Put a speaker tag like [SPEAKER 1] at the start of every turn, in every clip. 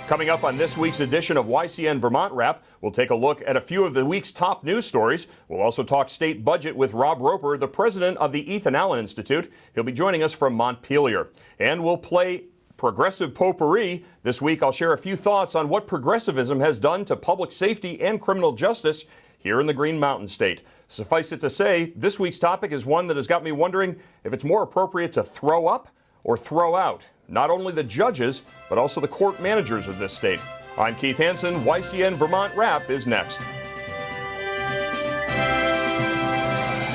[SPEAKER 1] Coming up on this week's edition of YCN Vermont Wrap, we'll take a look at a few of the week's top news stories. We'll also talk state budget with Rob Roper, the president of the Ethan Allen Institute. He'll be joining us from Montpelier. And we'll play Progressive Potpourri. This week, I'll share a few thoughts on what progressivism has done to public safety and criminal justice here in the Green Mountain State. Suffice it to say, this week's topic is one that has got me wondering if it's more appropriate to throw up or throw out not only the judges, but also the court managers of this state. I'm Keith Hansen. YCN Vermont Wrap is next.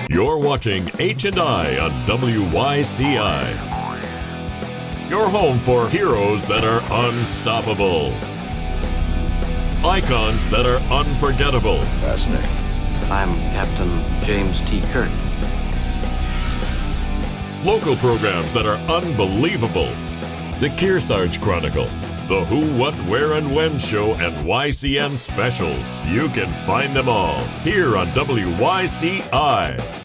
[SPEAKER 2] You're watching H&I on WYCI. Your home for heroes that are unstoppable. Icons that are unforgettable.
[SPEAKER 3] Fascinating.
[SPEAKER 4] I'm Captain James T. Kirk.
[SPEAKER 2] Local programs that are unbelievable. The Kearsarge Chronicle, the Who, What, Where, and When show, and YCN specials. You can find them all here on WYCI.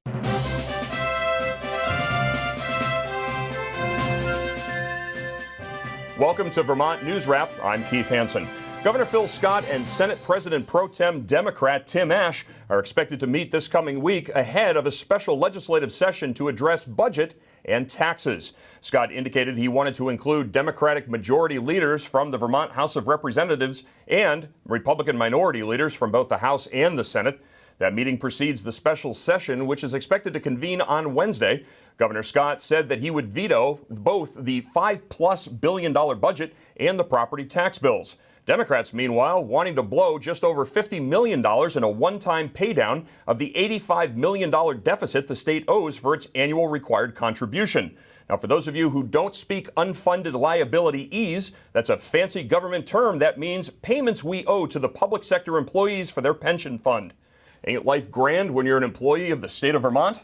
[SPEAKER 1] Welcome to Vermont News Wrap. I'm Keith Hansen. Governor Phil Scott and Senate President Pro Tem Democrat Tim Ash are expected to meet this coming week ahead of a special legislative session to address budget and taxes. Scott indicated he wanted to include Democratic majority leaders from the Vermont House of Representatives and Republican minority leaders from both the House and the Senate. That meeting precedes the special session, which is expected to convene on Wednesday. Governor Scott said that he would veto both the $5+ billion budget and the property tax bills. Democrats, meanwhile, wanting to blow just over $50 million in a one-time paydown of the $85 million deficit the state owes for its annual required contribution. Now, for those of you who don't speak unfunded liabilities, that's a fancy government term that means payments we owe to the public sector employees for their pension fund. Ain't life grand when you're an employee of the state of Vermont?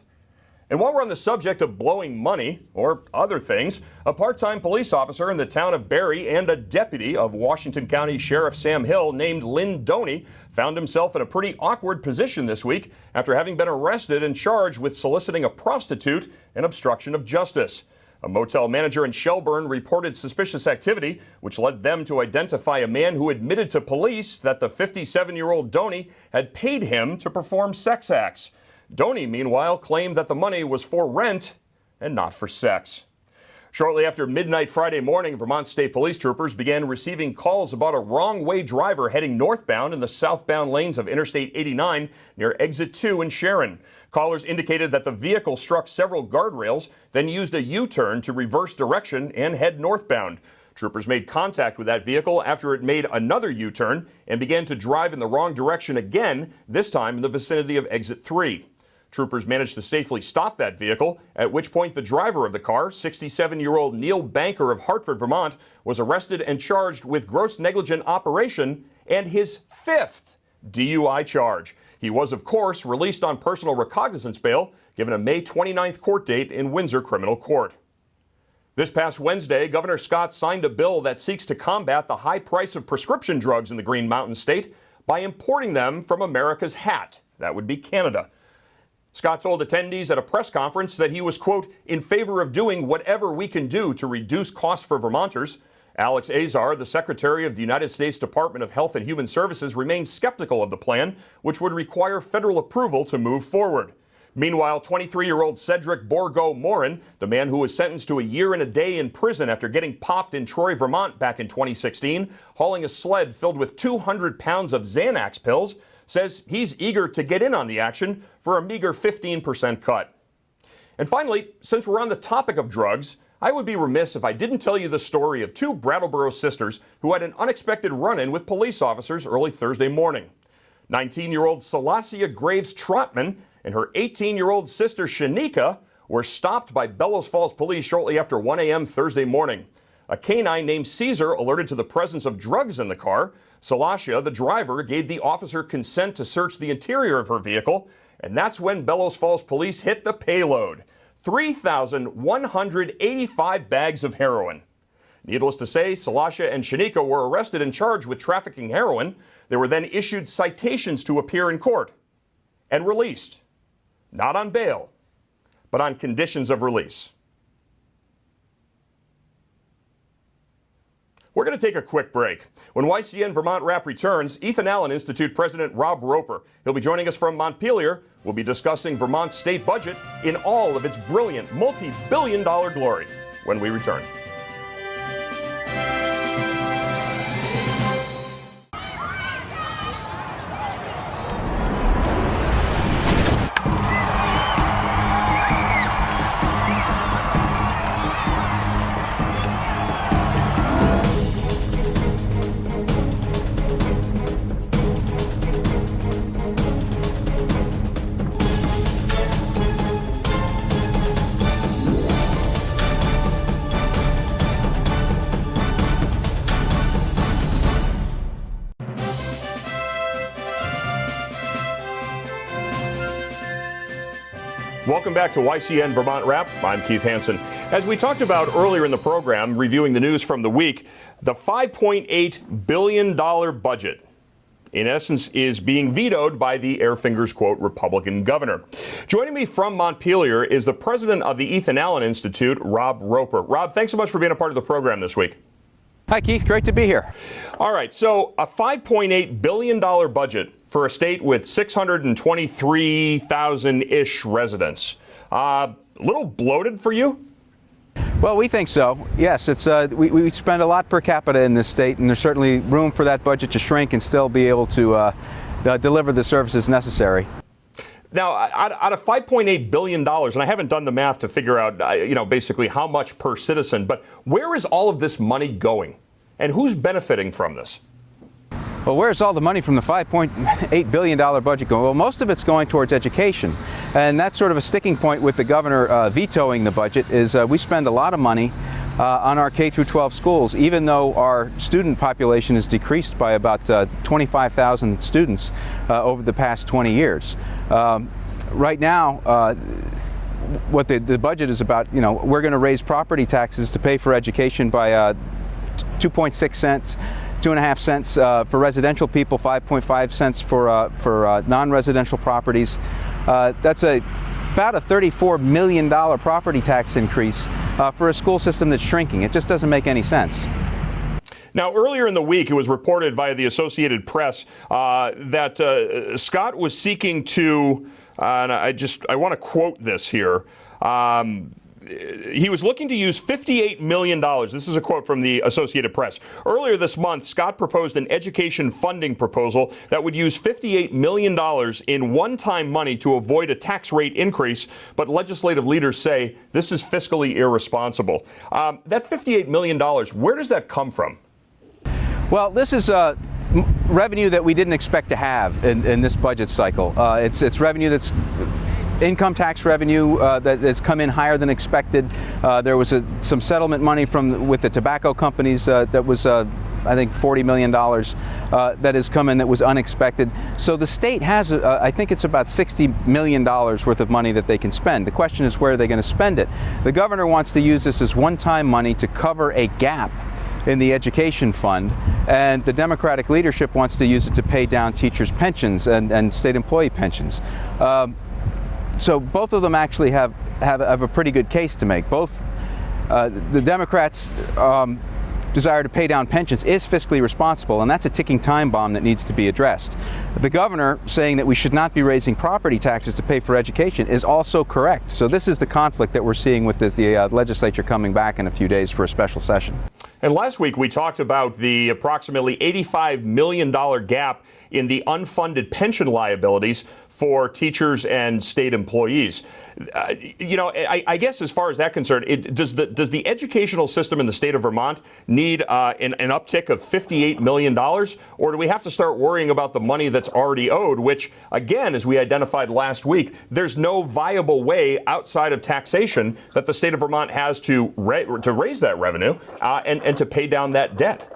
[SPEAKER 1] And while we're on the subject of blowing money, or other things, a part-time police officer in the town of Barry and a deputy of Washington County Sheriff Sam Hill named Lynn Doney found himself in a pretty awkward position this week after having been arrested and charged with soliciting a prostitute and obstruction of justice. A motel manager in Shelburne reported suspicious activity, which led them to identify a man who admitted to police that the 57-year-old Doney had paid him to perform sex acts. Doney, meanwhile, claimed that the money was for rent and not for sex. Shortly after midnight Friday morning, Vermont State Police troopers began receiving calls about a wrong-way driver heading northbound in the southbound lanes of Interstate 89 near Exit 2 in Sharon. Callers indicated that the vehicle struck several guardrails, then used a U-turn to reverse direction and head northbound. Troopers made contact with that vehicle after it made another U-turn and began to drive in the wrong direction again, this time in the vicinity of Exit 3. Troopers managed to safely stop that vehicle, at which point the driver of the car, 67-year-old Neil Banker of Hartford, Vermont, was arrested and charged with gross negligent operation and his 5th DUI charge. He was, of course, released on personal recognizance bail, given a May 29th court date in Windsor Criminal Court. This past Wednesday, Governor Scott signed a bill that seeks to combat the high price of prescription drugs in the Green Mountain State by importing them from America's hat. That would be Canada. Scott told attendees at a press conference that he was, quote, in favor of doing whatever we can do to reduce costs for Vermonters. Alex Azar, the Secretary of the United States Department of Health and Human Services, remains skeptical of the plan, which would require federal approval to move forward. Meanwhile, 23-year-old Cedric Borgo-Morin, the man who was sentenced to a year and a day in prison after getting popped in Troy, Vermont back in 2016, hauling a sled filled with 200 pounds of Xanax pills, says he's eager to get in on the action for a meager 15% cut. And finally, since we're on the topic of drugs, I would be remiss if I didn't tell you the story of two Brattleboro sisters who had an unexpected run-in with police officers early Thursday morning. 19-year-old Salasia Graves Trotman and her 18-year-old sister Shanika were stopped by Bellows Falls police shortly after 1 a.m. Thursday morning. A canine named Caesar alerted to the presence of drugs in the car. Salasia, the driver, gave the officer consent to search the interior of her vehicle, and that's when Bellows Falls police hit the payload: 3,185 bags of heroin. Needless to say, Salasia and Shanika were arrested and charged with trafficking heroin. They were then issued citations to appear in court and released, not on bail, but on conditions of release. We're going to take a quick break. When YCN Vermont Wrap returns, Ethan Allen Institute President Rob Roper. He'll be joining us from Montpelier. We'll be discussing Vermont's state budget in all of its brilliant, multi-billion-dollar glory when we return. Welcome back to YCN Vermont Wrap. I'm Keith Hansen. As we talked about earlier in the program, reviewing the news from the week, the $5.8 billion budget, in essence, is being vetoed by the air fingers, quote, Republican governor. Joining me from Montpelier is the president of the Ethan Allen Institute, Rob Roper. Rob, thanks so much for being a part of the program this week.
[SPEAKER 3] Hi, Keith. Great to be here.
[SPEAKER 1] All right. So a $5.8 billion budget for a state with 623,000-ish residents. A little bloated for you?
[SPEAKER 3] Well, we think so. Yes, it's we spend a lot per capita in this state, and there's certainly room for that budget to shrink and still be able to deliver the services necessary.
[SPEAKER 1] Now, out of $5.8 billion, and I haven't done the math to figure out, basically how much per citizen, but where is all of this money going? And who's benefiting from this?
[SPEAKER 3] Well, where's all the money from the $5.8 billion budget going? Well, most of it's going towards education. And that's sort of a sticking point with the governor vetoing the budget is we spend a lot of money on our K through 12 schools, even though our student population has decreased by about 25,000 students over the past 20 years. Right now, what the budget is about, we're going to raise property taxes to pay for education by 2.6 cents. 2.5 cents for residential people, 5.5 cents for non-residential properties. That's about a $34 million property tax increase for a school system that's shrinking. It just doesn't make any sense.
[SPEAKER 1] Now, earlier in the week, it was reported via the Associated Press that Scott was seeking to, and I want to quote this here. He was looking to use $58 million. This is a quote from the Associated Press. Earlier this month, Scott proposed an education funding proposal that would use $58 million in one-time money to avoid a tax rate increase, but legislative leaders say this is fiscally irresponsible. That $58 million, where does that come from?
[SPEAKER 3] Well, this is revenue that we didn't expect to have in this budget cycle. It's revenue that's income tax revenue that has come in higher than expected. There was some settlement money with the tobacco companies that was, I think, $40 million that has come in that was unexpected. So the state has, I think it's about $60 million worth of money that they can spend. The question is, where are they going to spend it? The governor wants to use this as one-time money to cover a gap in the education fund, and the Democratic leadership wants to use it to pay down teachers' pensions and state employee pensions. So both of them actually have a pretty good case to make. Both the Democrats' desire to pay down pensions is fiscally responsible, and that's a ticking time bomb that needs to be addressed. The governor saying that we should not be raising property taxes to pay for education is also correct. So this is the conflict that we're seeing with the legislature coming back in a few days for a special session.
[SPEAKER 1] And last week we talked about the approximately $85 million gap in the unfunded pension liabilities for teachers and state employees. I guess as far as that concerned, does the educational system in the state of Vermont need an uptick of $58 million? Or do we have to start worrying about the money that's already owed, which, again, as we identified last week, there's no viable way outside of taxation that the state of Vermont has to raise that revenue and to pay down that debt?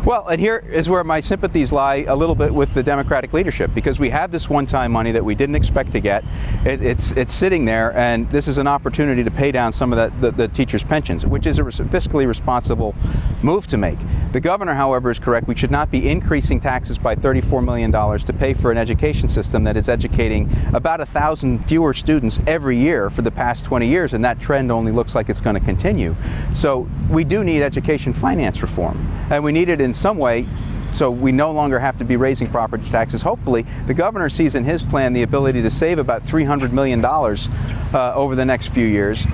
[SPEAKER 3] Well, and here is where my sympathies lie a little bit with the Democratic leadership, because we have this one-time money that we didn't expect to get. It's sitting there, and this is an opportunity to pay down some of the teachers' pensions, which is a fiscally responsible move to make. The governor, however, is correct. We should not be increasing taxes by $34 million to pay for an education system that is educating about 1,000 fewer students every year for the past 20 years, and that trend only looks like it's going to continue. So we do need education finance reform, and we need it in some way so we no longer have to be raising property taxes. Hopefully, the governor sees in his plan the ability to save about $300 million over the next few years.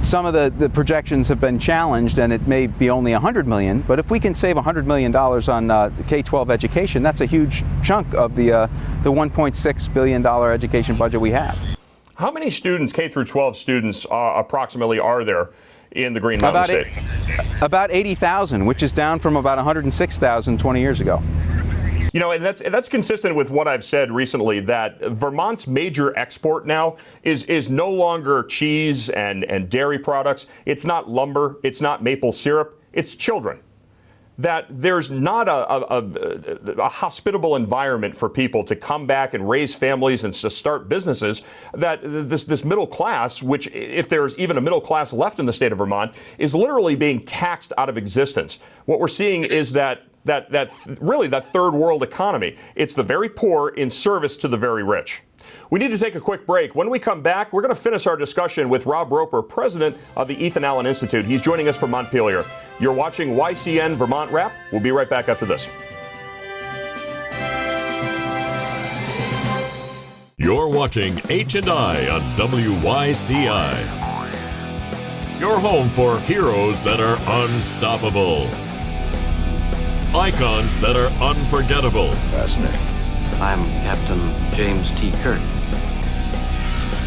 [SPEAKER 3] Some of the projections have been challenged, and it may be only $100 million, but if we can save $100 million on K-12 education, that's a huge chunk of the $1.6 billion education budget we have.
[SPEAKER 1] How many students, K through 12 students, approximately are there in the Green Mountain State?
[SPEAKER 3] About 80,000, which is down from about 106,000 20 years ago.
[SPEAKER 1] You know, and that's consistent with what I've said recently, that Vermont's major export now is no longer cheese and dairy products. It's not lumber. It's not maple syrup. It's children. That there's not a hospitable environment for people to come back and raise families and to start businesses. That this middle class, which, if there's even a middle class left in the state of Vermont, is literally being taxed out of existence. What we're seeing is that third world economy. It's the very poor in service to the very rich. We need to take a quick break. When we come back, we're going to finish our discussion with Rob Roper, president of the Ethan Allen Institute. He's joining us from Montpelier. You're watching YCN Vermont Wrap. We'll be right back after this.
[SPEAKER 2] You're watching H&I on WYCI. Your home for heroes that are unstoppable. Icons that are unforgettable.
[SPEAKER 4] Fascinating. I'm Captain James T. Kirk.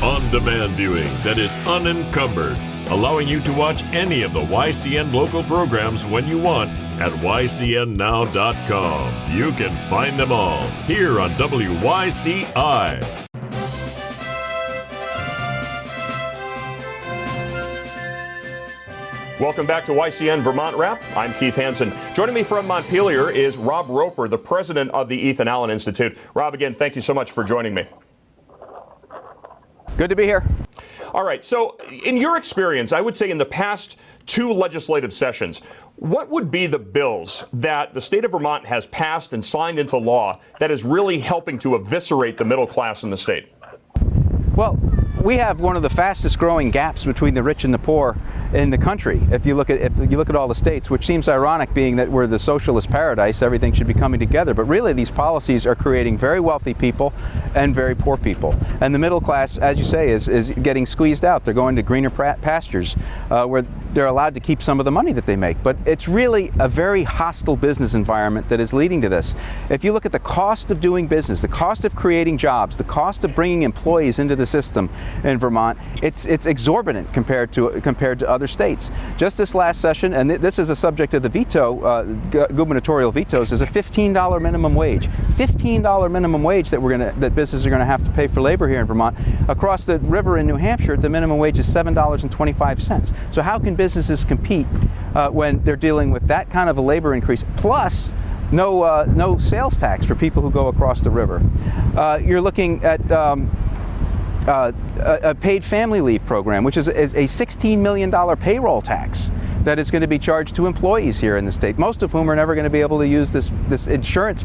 [SPEAKER 2] On-demand viewing that is unencumbered, allowing you to watch any of the YCN local programs when you want at YCNnow.com. You can find them all here on WYCI.
[SPEAKER 1] Welcome back to YCN Vermont Wrap. I'm Keith Hansen. Joining me from Montpelier is Rob Roper, the president of the Ethan Allen Institute. Rob, again, thank you so much for joining me.
[SPEAKER 3] Good to be here.
[SPEAKER 1] All right. So in your experience, I would say in the past two legislative sessions, what would be the bills that the state of Vermont has passed and signed into law that is really helping to eviscerate the middle class in the state?
[SPEAKER 3] Well, we have one of the fastest growing gaps between the rich and the poor in the country. If you look at all the states, which seems ironic, being that we're the socialist paradise, everything should be coming together. But really, these policies are creating very wealthy people and very poor people. And the middle class, as you say, is getting squeezed out. They're going to greener pastures where they're allowed to keep some of the money that they make. But it's really a very hostile business environment that is leading to this. If you look at the cost of doing business, the cost of creating jobs, the cost of bringing employees into the system in Vermont, it's exorbitant compared to other states. Just this last session, and this is a subject of the veto, gubernatorial vetoes, is a $15 minimum wage. $15 minimum wage that businesses are going to have to pay for labor here in Vermont. Across the river in New Hampshire, the minimum wage is $7.25. So how can businesses compete when they're dealing with that kind of a labor increase, plus no sales tax for people who go across the river? You're looking at a paid family leave program, which is a $16 million payroll tax that is going to be charged to employees here in the state, most of whom are never going to be able to use this insurance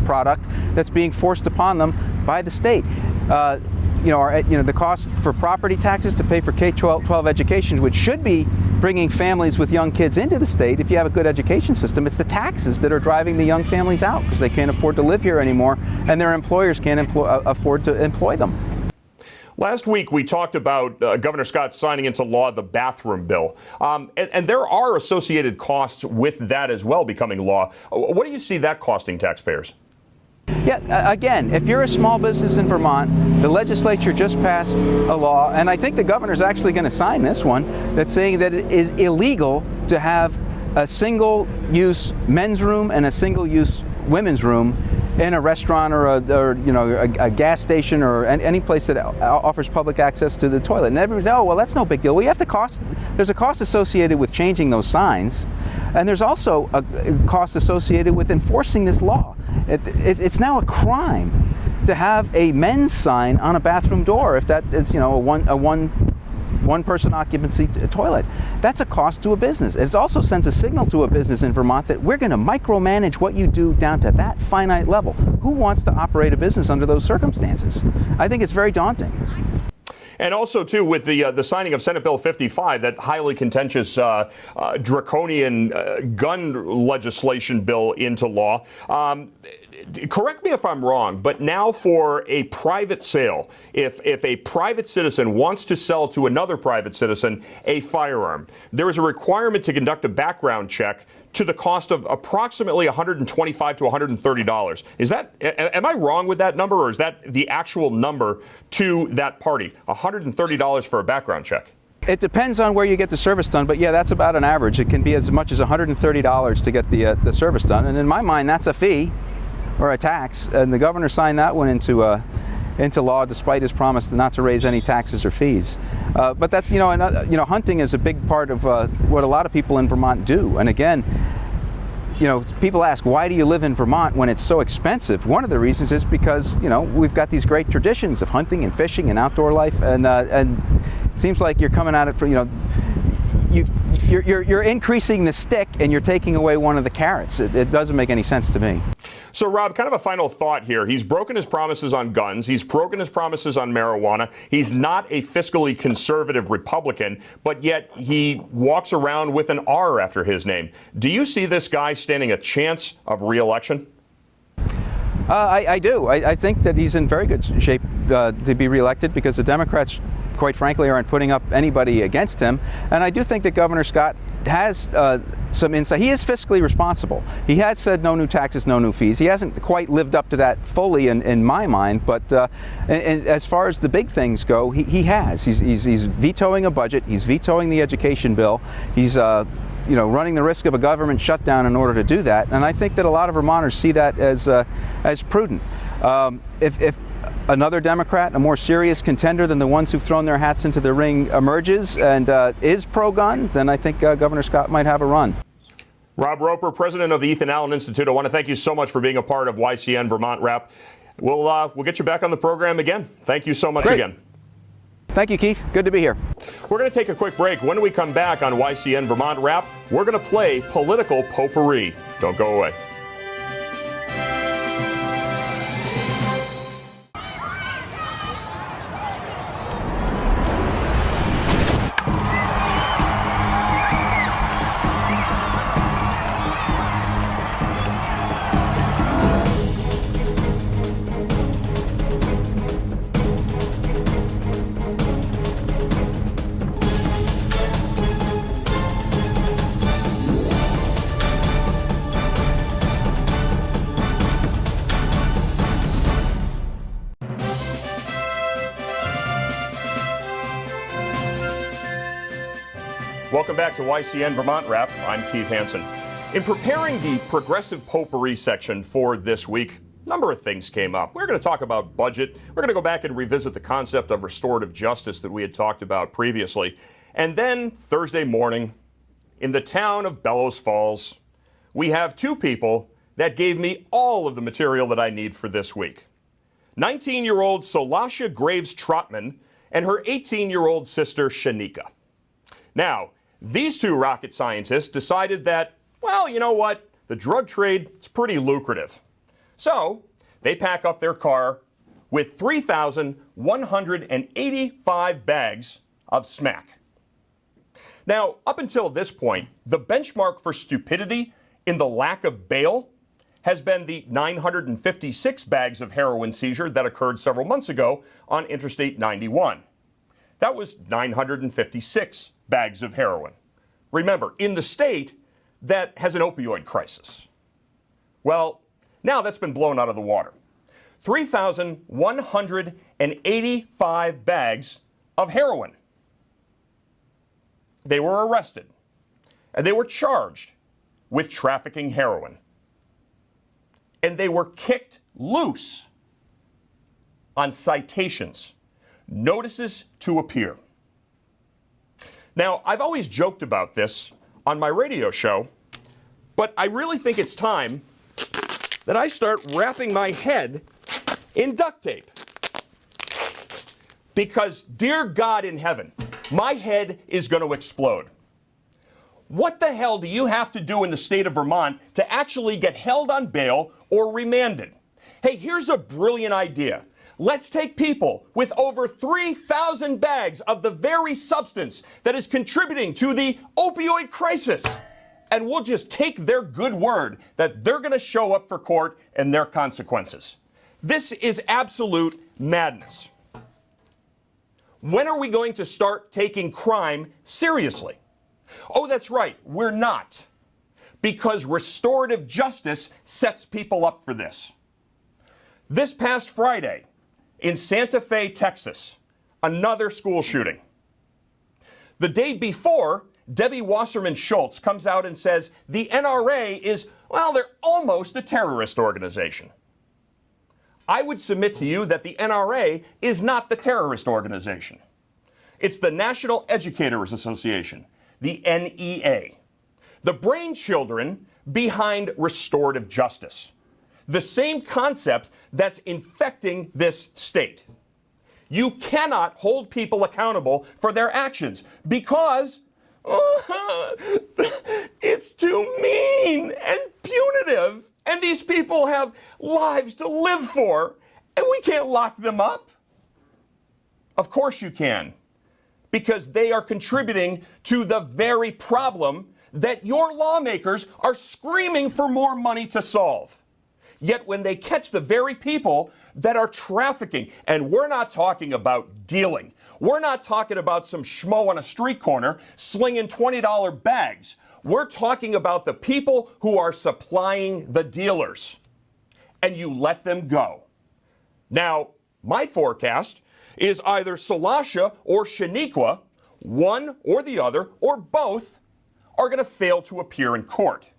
[SPEAKER 3] product that's being forced upon them by the state. The cost for property taxes to pay for K-12 education, which should be bringing families with young kids into the state. If you have a good education system, it's the taxes that are driving the young families out because they can't afford to live here anymore, and their employers can't afford to employ them.
[SPEAKER 1] Last week, we talked about Governor Scott signing into law the bathroom bill. And there are associated costs with that as well becoming law. What do you see that costing taxpayers?
[SPEAKER 3] Yeah, again, if you're a small business in Vermont, the legislature just passed a law, and I think the governor's actually going to sign this one, that's saying that it is illegal to have a single-use men's room and a single-use women's room in a restaurant or a gas station or any place that offers public access to the toilet. And everybody's, oh, well, that's no big deal. There's a cost associated with changing those signs, and there's also a cost associated with enforcing this law. It's now a crime to have a men's sign on a bathroom door if that is, a one person occupancy toilet. That's a cost to a business. It also sends a signal to a business in Vermont that we're going to micromanage what you do down to that finite level. Who wants to operate a business under those circumstances? I think it's very daunting.
[SPEAKER 1] And also, too, with the signing of Senate Bill 55, that highly contentious draconian gun legislation bill into law. Correct me if I'm wrong, but now for a private sale, if a private citizen wants to sell to another private citizen a firearm, there is a requirement to conduct a background check to the cost of approximately $125 to $130. Am I wrong with that number, or is that the actual number to that party? $130 for a background check?
[SPEAKER 3] It depends on where you get the service done, but yeah, that's about an average. It can be as much as $130 to get the service done, and in my mind, that's a fee or a tax, and the governor signed that one into law despite his promise not to raise any taxes or fees. But that's, hunting is a big part of what a lot of people in Vermont do. And again, people ask, why do you live in Vermont when it's so expensive? One of the reasons is because, we've got these great traditions of hunting and fishing and outdoor life, and it seems like you're coming at it for, you're increasing the stick and you're taking away one of the carrots. It doesn't make any sense to me.
[SPEAKER 1] So, Rob, kind of a final thought here. He's broken his promises on guns. He's broken his promises on marijuana. He's not a fiscally conservative Republican, but yet he walks around with an R after his name. Do you see this guy standing a chance of re-election?
[SPEAKER 3] I do. I think that he's in very good shape to be reelected because the Democrats, quite frankly, aren't putting up anybody against him. And I do think that Governor Scott has some insight. He is fiscally responsible. He has said no new taxes, no new fees. He hasn't quite lived up to that fully in my mind, but and as far as the big things go, he has. He's vetoing a budget. He's vetoing the education bill. He's running the risk of a government shutdown in order to do that. And I think that a lot of Vermonters see that as prudent. If another Democrat, a more serious contender than the ones who've thrown their hats into the ring, emerges and is pro-gun, then I think Governor Scott might have a run.
[SPEAKER 1] Rob Roper, president of the Ethan Allen Institute, I want to thank you so much for being a part of YCN Vermont Wrap. We'll get you back on the program again. Thank you so much again.
[SPEAKER 3] Thank you, Keith. Good to be here.
[SPEAKER 1] We're going to take a quick break. When we come back on YCN Vermont Wrap, we're going to play political potpourri. Don't go away. Welcome back to YCN Vermont Wrap. I'm Keith Hansen. In preparing the progressive potpourri section for this week, a number of things came up. We're going to talk about budget. We're going to go back and revisit the concept of restorative justice that we had talked about previously. And then Thursday morning, in the town of Bellows Falls, we have two people that gave me all of the material that I need for this week. 19-year-old Solasha Graves Trotman and her 18-year-old sister Shanika. Now, these two rocket scientists decided that, well, you know what? The drug trade is pretty lucrative. So they pack up their car with 3,185 bags of smack. Now, up until this point, the benchmark for stupidity in the lack of bail has been the 956 bags of heroin seizure that occurred several months ago on Interstate 91. That was 956 bags of heroin. Remember, in the state that has an opioid crisis. Well, now that's been blown out of the water. 3,185 bags of heroin. They were arrested, and they were charged with trafficking heroin. And they were kicked loose on citations, notices to appear. Now, I've always joked about this on my radio show, but I really think it's time that I start wrapping my head in duct tape. Because, dear God in heaven, my head is going to explode. What the hell do you have to do in the state of Vermont to actually get held on bail or remanded? Hey, here's a brilliant idea. Let's take people with over 3,000 bags of the very substance that is contributing to the opioid crisis, and we'll just take their good word that they're going to show up for court and their consequences. This is absolute madness. When are we going to start taking crime seriously? Oh, that's right, we're not. Because restorative justice sets people up for this. This past Friday, in Santa Fe, Texas, another school shooting. The day before, Debbie Wasserman Schultz comes out and says the NRA is, well, they're almost a terrorist organization. I would submit to you that the NRA is not the terrorist organization. It's the National Educators Association, the NEA, the brainchildren behind restorative justice. The same concept that's infecting this state. You cannot hold people accountable for their actions because it's too mean and punitive, and these people have lives to live for, and we can't lock them up. Of course you can, because they are contributing to the very problem that your lawmakers are screaming for more money to solve. Yet when they catch the very people that are trafficking, and we're not talking about dealing, we're not talking about some schmo on a street corner slinging $20 bags. We're talking about the people who are supplying the dealers, and you let them go. Now, my forecast is either Salasha or Shaniqua, one or the other, or both, are going to fail to appear in court.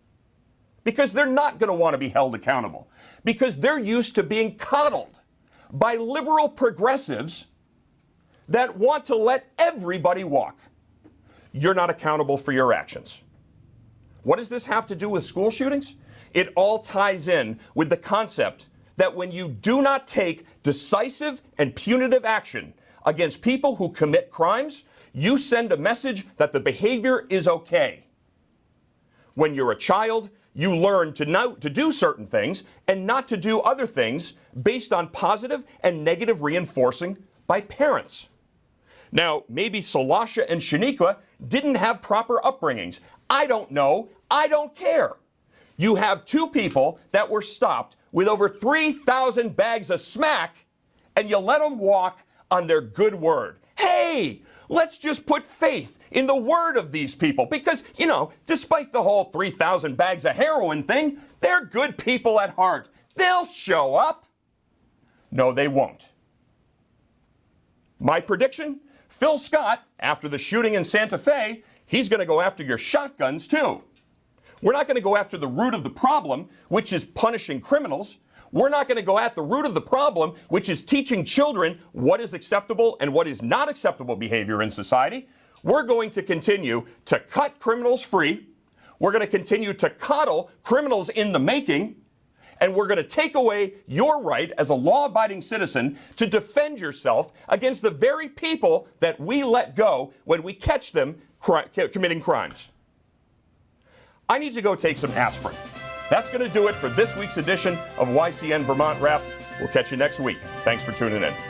[SPEAKER 1] Because they're not going to want to be held accountable. Because they're used to being coddled by liberal progressives that want to let everybody walk. You're not accountable for your actions. What does this have to do with school shootings? It all ties in with the concept that when you do not take decisive and punitive action against people who commit crimes, you send a message that the behavior is okay. When you're a child, you learn to do certain things and not to do other things based on positive and negative reinforcing by parents. Now, maybe Salasha and Shaniqua didn't have proper upbringings. I don't know. I don't care. You have two people that were stopped with over 3,000 bags of smack, and you let them walk on their good word. Hey, let's just put faith in the word of these people because, despite the whole 3,000 bags of heroin thing, they're good people at heart. They'll show up. No, they won't. My prediction, Phil Scott, after the shooting in Santa Fe, he's going to go after your shotguns too. We're not going to go after the root of the problem, which is punishing criminals. We're not going to go at the root of the problem, which is teaching children what is acceptable and what is not acceptable behavior in society. We're going to continue to cut criminals free. We're going to continue to coddle criminals in the making. And we're going to take away your right as a law-abiding citizen to defend yourself against the very people that we let go when we catch them committing crimes. I need to go take some aspirin. That's going to do it for this week's edition of YCN Vermont Wrap. We'll catch you next week. Thanks for tuning in.